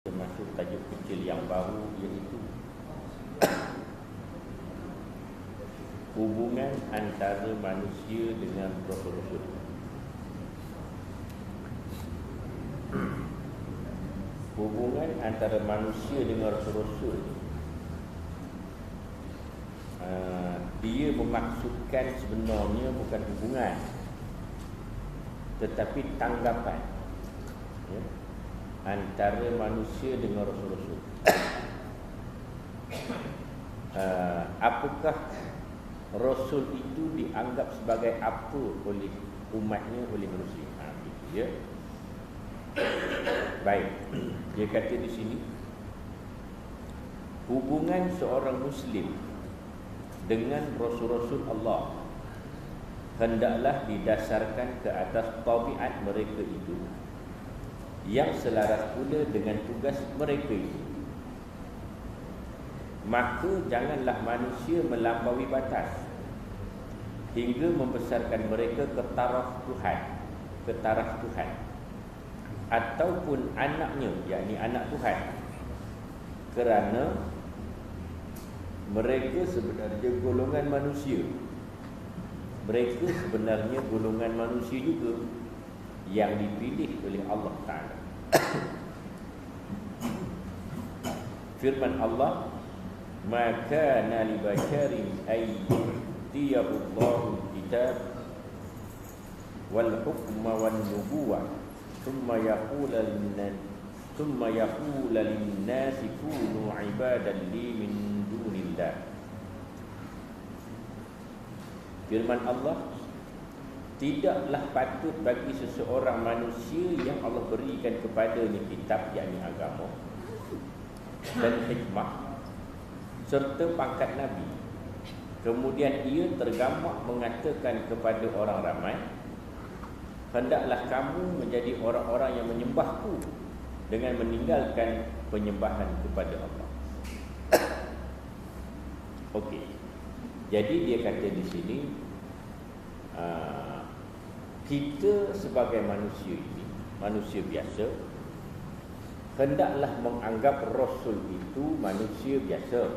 termasuk tajuk kecil yang baru, iaitu hubungan antara manusia dengan Rasul-Rasul. Hubungan antara manusia dengan Rasul-Rasul, dia memaksudkan sebenarnya bukan hubungan, tetapi tanggapan, ya, antara manusia dengan Rasul-Rasul. Apakah Rasul itu dianggap sebagai apa oleh umatnya, oleh manusia? Gitu, ya. Baik, dia kata di sini, hubungan seorang Muslim dengan Rasul-Rasul Allah hendaklah didasarkan ke atas tabiat mereka itu, yang selaras pula dengan tugas mereka itu. Maka janganlah manusia melampaui batas hingga membesarkan mereka ke taraf Tuhan, ataupun anaknya, yakni anak Tuhan, kerana mereka sebenarnya golongan manusia. Mereka sebenarnya golongan manusia juga yang dipilih oleh Allah Ta'ala. Firman Allah, "Ma kana li basharin ay yu'tiyahu Allahu kitab wal hukma wan nubuwah thumma yaqulu lin-nasi kunu ibadan li min dunillah." Firman Allah, tidaklah patut bagi seseorang manusia yang Allah berikan kepadanya kitab, yakni agama dan hikmah serta pangkat Nabi, kemudian ia tergamak mengatakan kepada orang ramai, "Hendaklah kamu menjadi orang-orang yang menyembahku," dengan meninggalkan penyembahan kepada Allah. Okey. Jadi dia kata di sini, kita sebagai manusia ini, manusia biasa, hendaklah menganggap Rasul itu manusia biasa.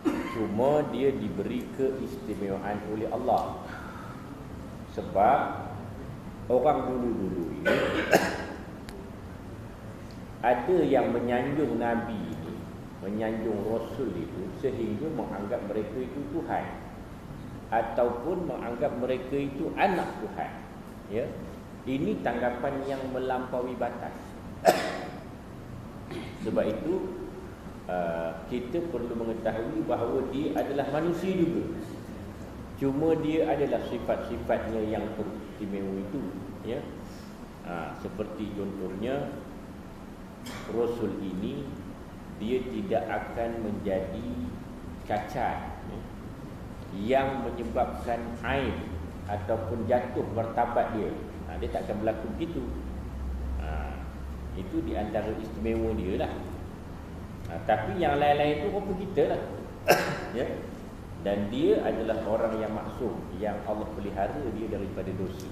Cuma dia diberi keistimewaan oleh Allah. Sebab orang dulu-dulu ini ada yang menyanjung Nabi ini, menyanjung Rasul itu, sehingga menganggap mereka itu Tuhan, ataupun menganggap mereka itu anak Tuhan. Ya, ini tanggapan yang melampaui batas. Sebab itu kita perlu mengetahui bahawa dia adalah manusia juga. Cuma dia adalah sifat-sifatnya yang teristimewa itu, ya. Seperti contohnya, Rasul ini dia tidak akan menjadi cacat, ya, yang menyebabkan aib ataupun jatuh martabat dia. Dia tak akan berlaku begitu. Itu di antara istimewa dia lah. Tapi yang lain-lain itu rupa kita lah. Ya. Dan dia adalah orang yang maksum, yang Allah pelihara dia daripada dosa.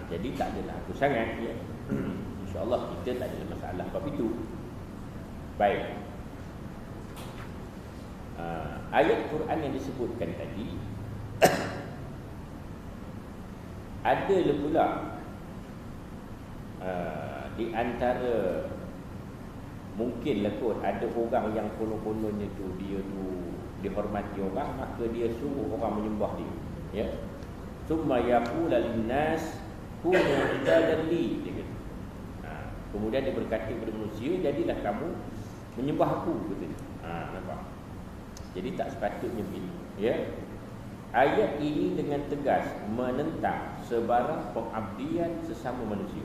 Jadi tak adalah aku sangat, ya. InsyaAllah kita tak ada masalah bab itu. Baik. Ayat Quran yang disebutkan tadi, ada pula di antara, mungkinlah kot ada orang yang konon-kononnya tu dia tu dihormati orang, maka dia suruh orang menyembah dia, ya. Summa yaqulu lin-nas kunu ibadan li, dia kata. Kemudian dia berkata kepada manusia, jadilah kamu menyembah aku, kata. Nampak? Jadi tak sepatutnya begitu, ya. Ayat ini dengan tegas menentang sebarang pengabdian sesama manusia.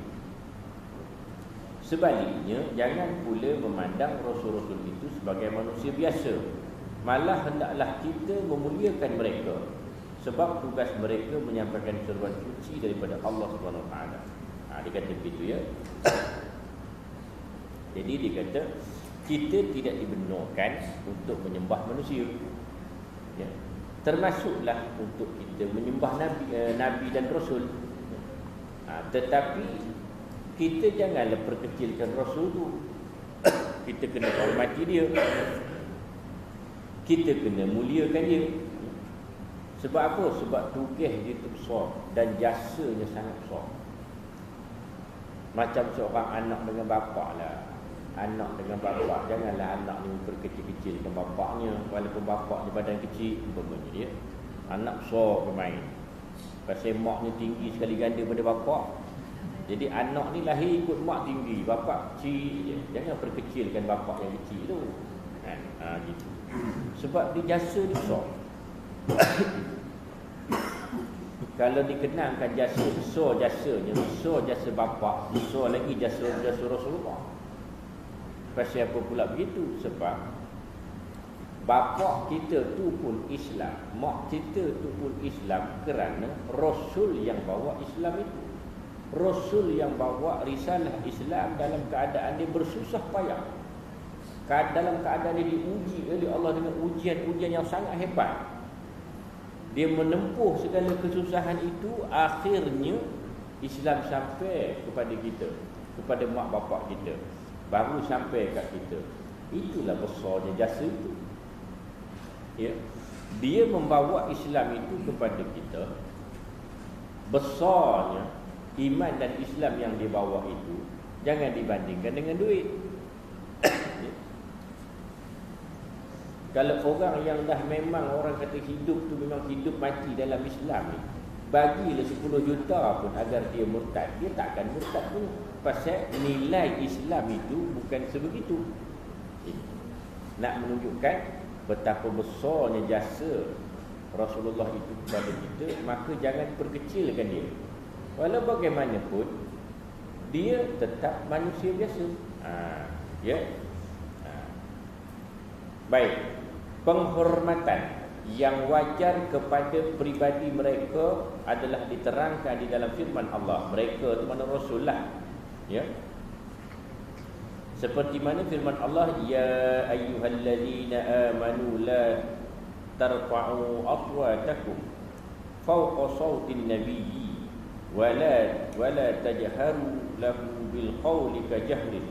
Sebaliknya, jangan pula memandang Rasul-Rasul itu sebagai manusia biasa. Malah hendaklah kita memuliakan mereka, sebab tugas mereka menyampaikan seruan suci daripada Allah SWT. Dia kata begitu, ya. Jadi dia kata, kita tidak dibenarkan untuk menyembah manusia, ya. Termasuklah untuk kita menyembah Nabi dan Rasul. Tetapi kita janganlah perkecilkan Rasul tu. Kita kena hormati dia, kita kena muliakan dia. Sebab apa? Sebab tugas dia tu besar dan jasanya sangat besar. Macam seorang anak dengan bapak lah. Anak dengan bapak, janganlah anak ni memperkecil-kecilkan bapaknya, walaupun bapaknya badan kecil umpamanya dia. Anak besar bermain, pasal maknya tinggi sekali ganda pada bapak. Jadi anak ni lahir ikut mak tinggi, bapak kecil je. Jangan perkecilkan bapak yang kecil tu kan? Gitu. Sebab dia jasa dia besar. Kalau dikenangkan jasa besar, jasanya besar, jasa bapak besar lagi jasa Rasulullah. Pasal apa pula begitu? Sebab bapak kita tu pun Islam, mak kita tu pun Islam kerana Rasul yang bawa Islam itu. Rasul yang bawa risalah Islam dalam keadaan dia bersusah payah, dalam keadaan dia diuji oleh Allah dengan ujian-ujian yang sangat hebat. Dia menempuh segala kesusahan itu, akhirnya Islam sampai kepada kita, kepada mak bapak kita, baru sampai kat kita. Itulah besarnya jasa itu. Ya. Dia membawa Islam itu kepada kita. Besarnya iman dan Islam yang dia bawa itu jangan dibandingkan dengan duit. Ya. Kalau orang yang dah memang orang kata hidup tu memang hidup mati dalam Islam ni, bagilah 10 juta pun agar dia murtad, dia takkan murtad pun. Pasal nilai Islam itu bukan sebegitu. Nak menunjukkan betapa besarnya jasa Rasulullah itu kepada kita, maka jangan perkecilkan dia. Walau bagaimanapun dia tetap manusia biasa. Ya. Baik. Penghormatan yang wajar kepada pribadi mereka adalah diterangkan di dalam firman Allah. Mereka itu mana Rasul lah. Ya. Seperti mana firman Allah, ya ayyuhallazina amanu la tarfa'u aswatakum fawqa sawtin nabiyyi wa la tajharu lahu bil qawli ka jahri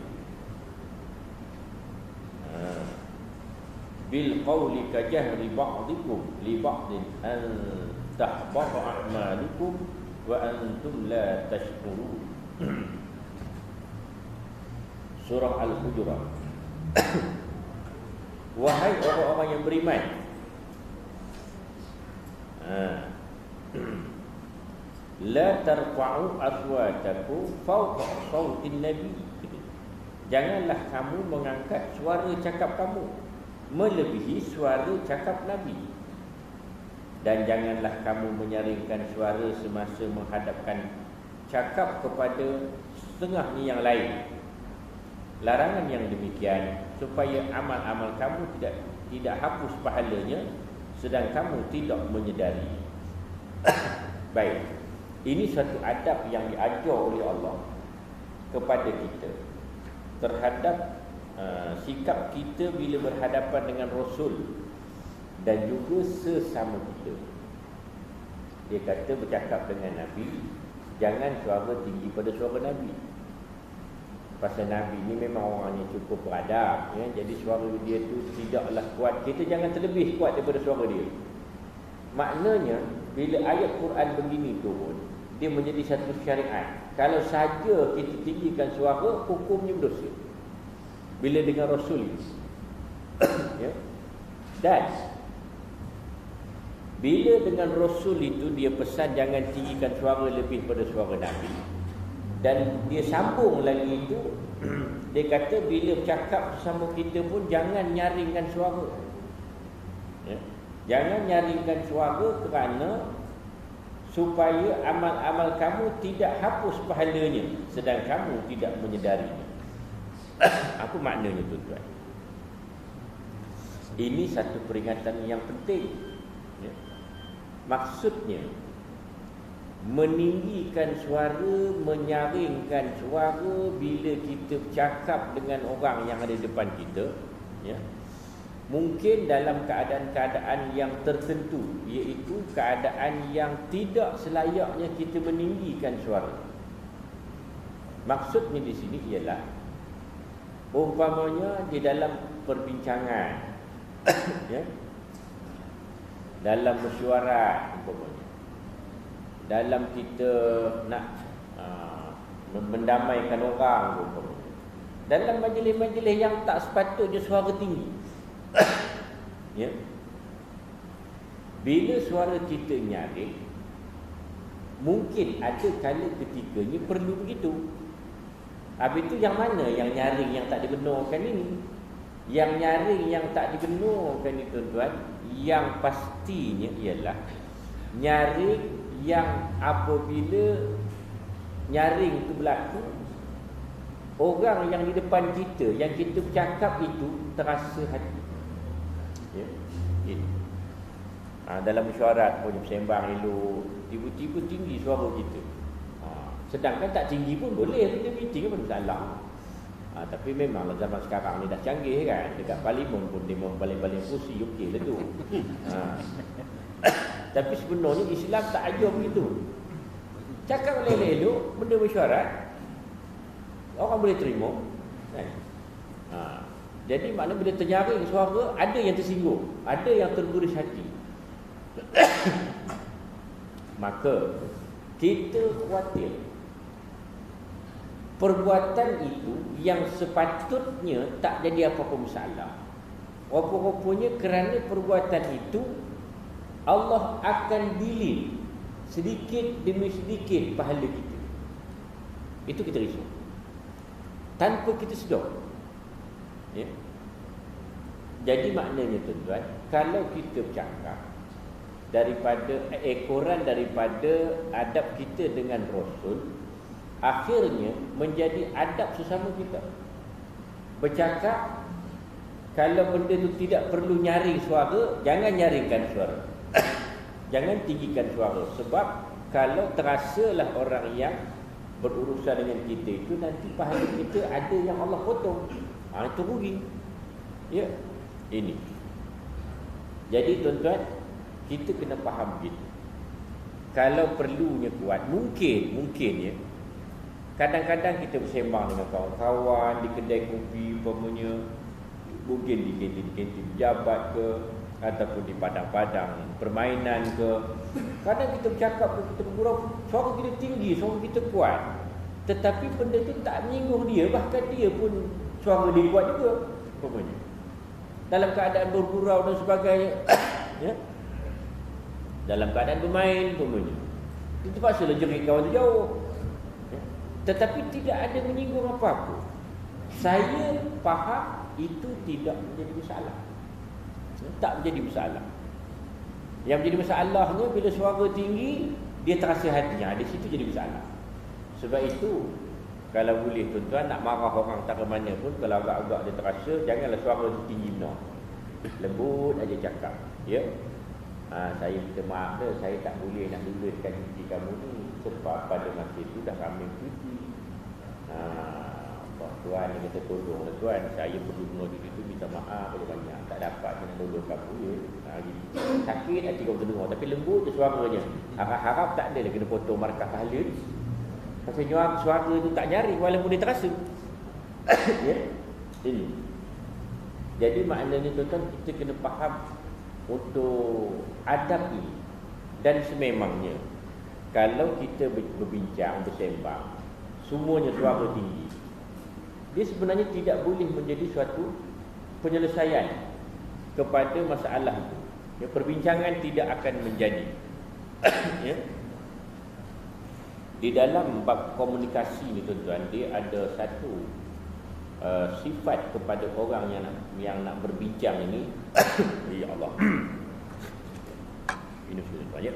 bil qawli ka jahri ba'dikum li ba'din an tahbata a'malukum wa antum la tashkurun. Surah Al-Hujurat. Wahai orang-orang yang beriman, la tarfa'u aswatakum fawqa sawtin nabi. Janganlah kamu mengangkat suara cakap kamu melebihi suara cakap Nabi. Dan janganlah kamu menyaringkan suara semasa menghadapkan cakap kepada setengah ni yang lain. Larangan yang demikian supaya amal-amal kamu tidak hapus pahalanya sedang kamu tidak menyedari. Baik. Ini satu adab yang diajar oleh Allah kepada kita terhadap sikap kita bila berhadapan dengan Rasul dan juga sesama kita. Dia kata bercakap dengan Nabi, jangan suara tinggi pada suara Nabi. Pasal Nabi ni memang orang yang cukup beradab, ya? Jadi suara dia tu tidaklah kuat. Kita jangan terlebih kuat daripada suara dia. Maknanya bila ayat Quran begini turun, dia menjadi satu syariat. Kalau saja kita tinggikan suara, hukumnya berdosa. Bila dengan Rasul ya? Dan bila dengan Rasul itu dia pesan jangan tinggikan suara lebih pada suara Nabi. Dan dia sambung lagi itu, dia kata bila bercakap sama kita pun jangan nyaringkan suara. Ya? Jangan nyaringkan suara kerana supaya amal-amal kamu tidak hapus pahalanya sedang kamu tidak menyedarinya. Apa maknanya tuan-tuan? Ini satu peringatan yang penting. Ya? Maksudnya meninggikan suara, menyaringkan suara bila kita bercakap dengan orang yang ada depan kita, ya, mungkin dalam keadaan-keadaan yang tertentu, iaitu keadaan yang tidak selayaknya kita meninggikan suara. Maksudnya di sini ialah umpamanya di dalam perbincangan ya, dalam mesyuarat umpamanya, dalam kita nak mendamaikan orang umpamanya, dalam majlis-majlis yang tak sepatutnya suara tinggi ya, bila suara kita nyaring, mungkin ada kala ketikanya perlu begitu. Habis itu yang mana yang nyaring yang tak dibenarkan ini? Yang nyaring yang tak dibenarkan ini tuan-tuan, yang pastinya ialah nyaring yang apabila nyaring itu berlaku, orang yang di depan kita, yang kita bercakap itu terasa hati ya, ini. Dalam mesyuarat pun bersembang elok, tiba-tiba tinggi suara kita. Sedangkan tak tinggi pun boleh, kita meeting pun masalah. Tapi memanglah zaman sekarang ni dah canggih kan. Dekat parlimen pun dia baling-baling kursi okey lah tu. Tapi sebenarnya Islam tak ajar begitu. Cakap elok-elok, benda mesyuarat, orang boleh terima kan? Jadi maknanya bila terjaring suara, ada yang tersinggung, ada yang terguris hati. Maka kita khawatir perbuatan itu yang sepatutnya tak jadi apa-apa masalah, rupa-rupanya kerana perbuatan itu Allah akan bilik sedikit demi sedikit pahala kita. Itu kita risau tanpa kita sedar ya? Jadi maknanya tuan-tuan, kalau kita bercakap daripada ekoran daripada adab kita dengan Rasul, akhirnya menjadi adab sesama kita. Bercakap, kalau benda itu tidak perlu nyaring suara, jangan nyaringkan suara. Jangan tinggikan suara. Sebab kalau terasalah orang yang berurusan dengan kita itu, nanti pahala kita ada yang Allah potong. Itu rugi. Ya, ini. Jadi tuan-tuan, kita kena faham begitu. Kalau perlunya kuat, mungkin ya, kadang-kadang kita bersembang dengan kawan-kawan di kedai kopi umpamanya, mungkin di kantin pejabat ke, ataupun di padang-padang permainan ke. Kadang kita bercakap, kita bergurau, suara kita tinggi, suara kita kuat, tetapi benda itu tak menyinggung dia, bahkan dia pun suara dia kuat juga umpamanya, dalam keadaan bergurau dan sebagainya ya, dalam keadaan bermain umpamanya, itu terpaksalah jerit kawan tu jauh ya. Tetapi tidak ada menyinggung apa-apa. Saya faham itu tidak menjadi masalah, tak menjadi masalah. Yang menjadi masalahnya bila suara tinggi, dia terasa hatinya, di situ jadi masalah. Sebab itu kalau boleh tuan-tuan nak marah orang tak ke mana pun, kalau agak-agak dia terasa, janganlah suara tu tinggi benar, lembut aja cakap ya. Saya minta maaf dah, saya tak boleh nak luluskan cuti kamu ni, sebab pada masa itu dah ramai cuti. Tuan ni kata tolong lah tuan, saya perlu guna cuti tu, minta maaf banyak-banyak, tak dapat nak tolong kamu ya. Sakit hati kau terdengar, tapi lembut je suaranya. Harap-harap tak ada lah kena potong markah pahala ni. Pasal suara tu tak nyaring walaupun dia terasa. Ya, ini. Jadi maknanya tuan-tuan, kita kena faham untuk adab ini. Dan sememangnya kalau kita berbincang, bersembang, semuanya suara tinggi, dia sebenarnya tidak boleh menjadi suatu penyelesaian kepada masalah itu ya, perbincangan tidak akan menjadi ya. Di dalam bab komunikasi ni tuan-tuan, dia ada satu sifat kepada orang yang nak berbincang ini. Ya Allah. Ini sudah banyak.